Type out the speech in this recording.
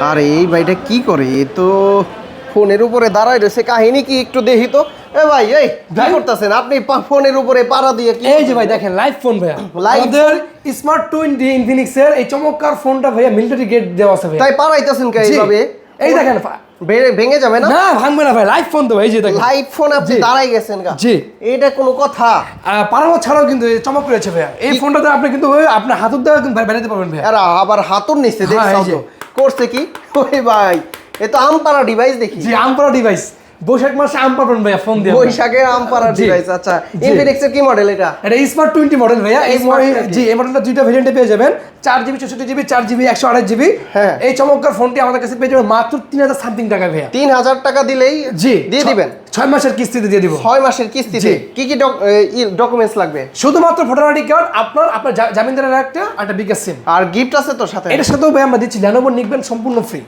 আরে এই ভাইটা কি করে? এ তো ফোনের উপরে দাঁড়ায় রয়েছে, কাহিনী কি একটু দেখি তো। এ ভাই, এই কি করতেছেন আপনি? ফোনের উপরে পাড়া দিয়ে কি? এই যে ভাই দেখেন লাইভ ফোন ভাইয়া, Live আমাদের স্মার্ট 20 ইনফিনিক্স এর এই চমৎকার ফোনটা ভাইয়া মিলিটারি গেট দেওয়া আছে ভাইয়া। তাই পাড়াইতেছেন কে জি। এইভাবে? এই দেখেন ভেঙে যাবে না? না ভাঙবে না ভাই, লাইভ ফোন তো এই যে দেখেন লাইভ ফোন আপনি জি। দাঁড়াই গেছেন গা? জি। এটা কোনো কথা? পারানো ছাড়াও কিন্তু এই চমক রয়েছে ভাইয়া, এই ফোনটাতে আপনি কিন্তু আপনার হাতের দ্বারা কিন্তু বেরাতে পারবেন ভাইয়া। আর আবার হাতুর নিচে হ্যাঁ, দেখছাও এই যে। তো। করছে কি ওই ভাই? এ তো আমপাড়া ডিভাইস দেখি। জি আমপারা ডিভাইস, বৈশাখ মাসে আম পাবেন ভাইয়া ফোন দিয়ে। বৈশাখের আমপাড়া জি। ডিভাইস। আচ্ছা, জি। ইনফিনিক্স এর কি মডেল এটা? এটা স্মার্ট 20 মডেল ভাইয়া। এই Smart 20 জি এই মডেলটা দুইটা ভেরিয়েন্টে পেয়ে যাবেন, 4GB 64GB, 4GB 128GB। হ্যাঁ। এই চমৎকার ফোনটি আমাদের কাছে পেয়ে যাবেন মাত্র 3000 সামথিং টাকা ভাইয়া। 3000 টাকা দিলেই জি দিয়ে দিবেন? 6 মাসের কিস্তিতে দিয়ে দিব। 6 মাসের কিস্তিতে? জি। কি কি ডকুমেন্টস লাগবে? শুধুমাত্র ভোটার আইডি কার্ড, আপনার জামিনদারের একটা বিকাশ সিম। আর গিফট আছে তো সাথে? এটার সাথেও ভাই আমরা দিচ্ছি লেনোভো নিকবেন সম্পূর্ণ ফ্রি।